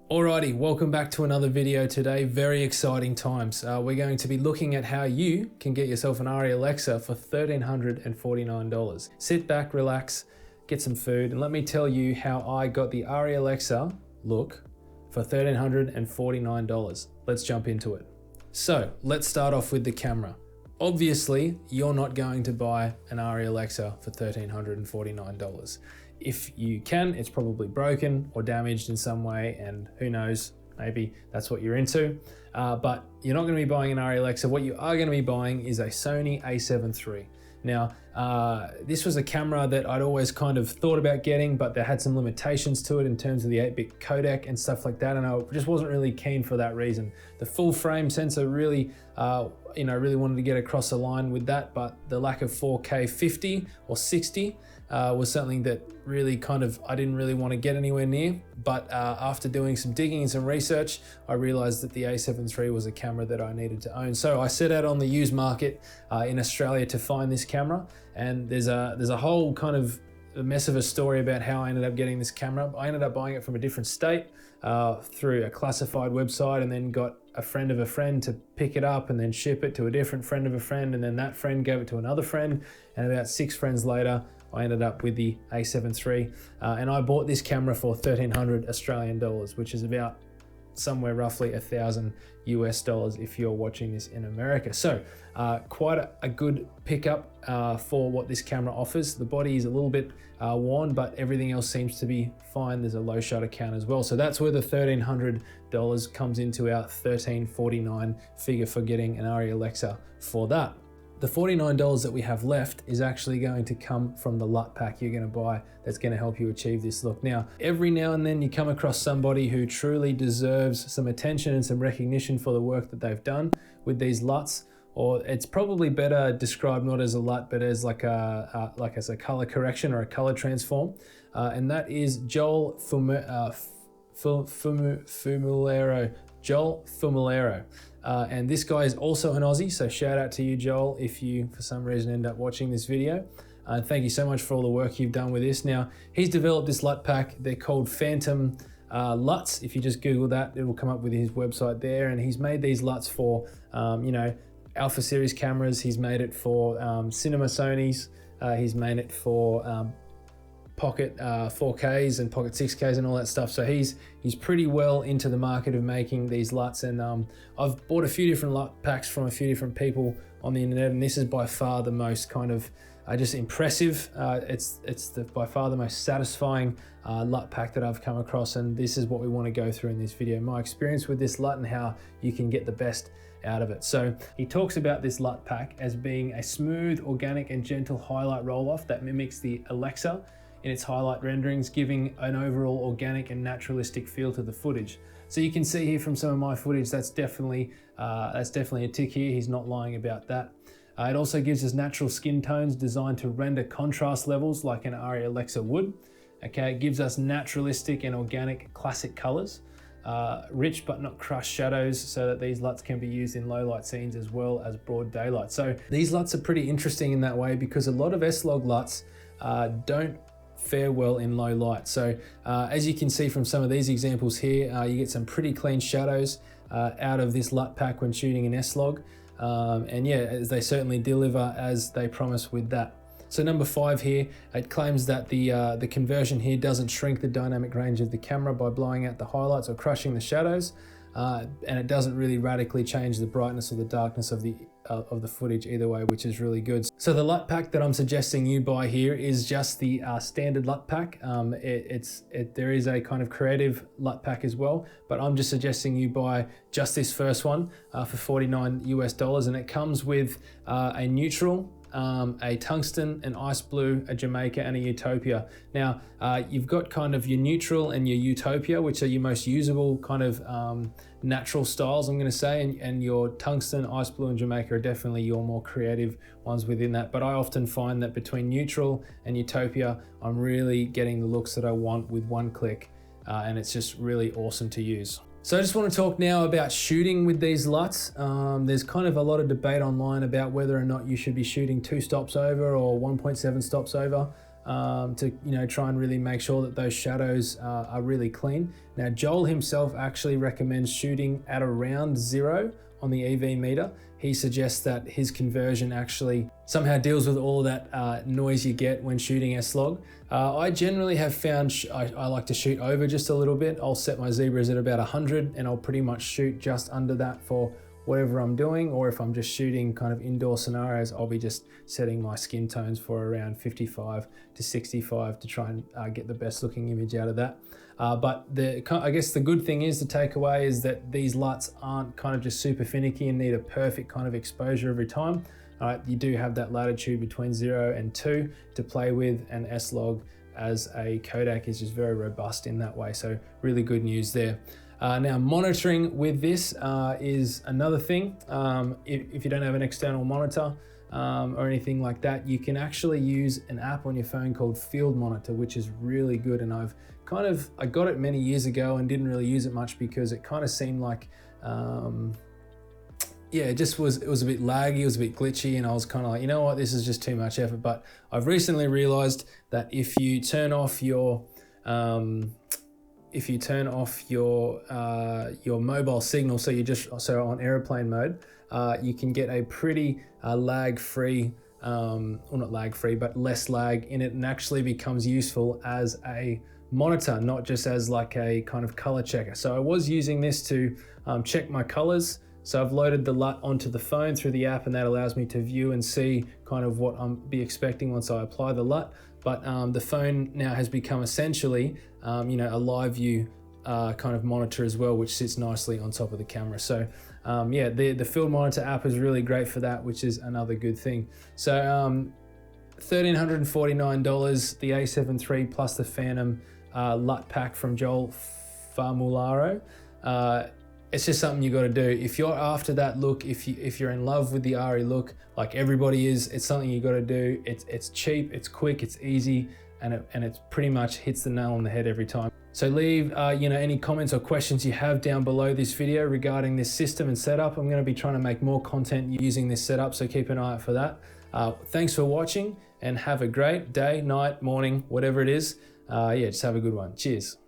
Alrighty, welcome back to another video today. Very exciting times. We're going to be looking at how you can get yourself an Arri Alexa for $1,349. Sit back, relax, get some food, and let me tell you how I got the Arri Alexa look for $1,349. Let's jump into it. So let's start off with the camera. Obviously, you're not going to buy an Arri Alexa for $1,349. If you can, it's probably broken or damaged in some way, and who knows, maybe that's what you're into. But you're not going to be buying an Arri Alexa. What you are going to be buying is a Sony a7 III. Now, this was a camera that I'd always kind of thought about getting, but there had some limitations to it in terms of the 8-bit codec and stuff like that, and I just wasn't really keen for that reason. The full frame sensor really, really wanted to get across the line with that, but the lack of 4K 50 or 60 was something that really I didn't really want to get anywhere near. But after doing some digging and some research, I realized that the a7 III was a camera that I needed to own. So I set out on the used market in Australia to find this camera, and there's a whole kind of a mess of a story about how I ended up getting this camera. I ended up buying it from a different state through a classified website, and then got a friend of a friend to pick it up and then ship it to a different friend of a friend, and then that friend gave it to another friend, and about 6 friends later I ended up with the a7 III, and I bought this camera for 1,300 Australian dollars, which is about somewhere roughly $1,000 US if you're watching this in America. So quite a good pickup for what this camera offers. The body is a little bit worn, but everything else seems to be fine. There's a low shutter count as well. So that's where the $1,300 comes into our $1,349 figure for getting an Arri Alexa for that. The $49 that we have left is actually going to come from the LUT pack you're going to buy that's going to help you achieve this look. Now, every now and then you come across somebody who truly deserves some attention and some recognition for the work that they've done with these LUTs, or it's probably better described not as a LUT, but as as a color correction or a color transform. And that is Joel Fumulero. Joel Fumulero. And this guy is also an Aussie, so shout out to you, Joel, if you for some reason end up watching this video. Thank you so much for all the work you've done with this. Now, he's developed this LUT pack. They're called Phantom LUTs. If you just Google that, it will come up with his website there. And he's made these LUTs for, Alpha Series cameras. He's made it for cinema Sonys. He's made it for Pocket 4Ks and Pocket 6Ks and all that stuff. So he's pretty well into the market of making these LUTs, and I've bought a few different LUT packs from a few different people on the internet, and this is by far the most kind of just impressive. It's by far the most satisfying LUT pack that I've come across, and this is what we want to go through in this video, my experience with this LUT and how you can get the best out of it. So he talks about this LUT pack as being a smooth, organic and gentle highlight roll-off that mimics the Alexa in its highlight renderings, giving an overall organic and naturalistic feel to the footage. So you can see here from some of my footage, that's definitely a tick here. He's not lying about that. It also gives us natural skin tones designed to render contrast levels like an Arri Alexa would. Okay, it gives us naturalistic and organic classic colors, rich but not crushed shadows, so that these LUTs can be used in low light scenes as well as broad daylight. So these LUTs are pretty interesting in that way, because a lot of S-Log LUTs don't fare well in low light. So as you can see from some of these examples here, you get some pretty clean shadows out of this LUT pack when shooting an S-Log. And yeah, they certainly deliver as they promise with that. So number 5 here, it claims that the conversion here doesn't shrink the dynamic range of the camera by blowing out the highlights or crushing the shadows. And it doesn't really radically change the brightness or the darkness of the footage either way, which is really good. So the LUT pack that I'm suggesting you buy here is just the standard LUT pack. There is a kind of creative LUT pack as well, but I'm just suggesting you buy just this first one for $49 US, and it comes with a neutral, a tungsten, an ice blue, a Jamaica, and a Utopia. Now, you've got kind of your neutral and your Utopia, which are your most usable kind of natural styles, I'm going to say, and your tungsten, ice blue, and Jamaica are definitely your more creative ones within that. But I often find that between neutral and Utopia, I'm really getting the looks that I want with one click, and it's just really awesome to use. So I just want to talk now about shooting with these LUTs. There's kind of a lot of debate online about whether or not you should be shooting 2 stops over or 1.7 stops over. to try and really make sure that those shadows are really clean. Now Joel himself actually recommends shooting at around 0 on the EV meter. He suggests that his conversion actually somehow deals with all that noise you get when shooting S-Log. I generally have found I like to shoot over just a little bit. I'll set my zebras at about 100 and I'll pretty much shoot just under that for whatever I'm doing, or if I'm just shooting kind of indoor scenarios, I'll be just setting my skin tones for around 55 to 65 to try and get the best looking image out of that. But I guess the good thing is, the takeaway is that these LUTs aren't kind of just super finicky and need a perfect kind of exposure every time. You do have that latitude between 0 and 2 to play with, and S-Log as a codec is just very robust in that way. So really good news there. Now monitoring with this is another thing. If you don't have an external monitor or anything like that, you can actually use an app on your phone called Field Monitor, which is really good. And I got it many years ago and didn't really use it much because it kind of seemed like, it was a bit laggy, it was a bit glitchy, and I was kind of like, you know what, this is just too much effort. But I've recently realized that if you turn off your mobile signal, so on airplane mode, you can get a pretty lag-free, well not lag-free, but less lag in it, and actually becomes useful as a monitor, not just as like a kind of color checker. So I was using this to check my colors. So I've loaded the LUT onto the phone through the app, and that allows me to view and see kind of what I'm be expecting once I apply the LUT. But the phone now has become essentially, a live view kind of monitor as well, which sits nicely on top of the camera. So the Field Monitor app is really great for that, which is another good thing. So $1,349, the A7 III plus the Phantom LUT pack from Joel Famularo. It's just something you got to do. If you're after that look, if you're in love with the Arri look, like everybody is, it's something you got to do. It's cheap, it's quick, it's easy, and it pretty much hits the nail on the head every time. So leave any comments or questions you have down below this video regarding this system and setup. I'm going to be trying to make more content using this setup, so keep an eye out for that. Thanks for watching, and have a great day, night, morning, whatever it is. Just have a good one. Cheers.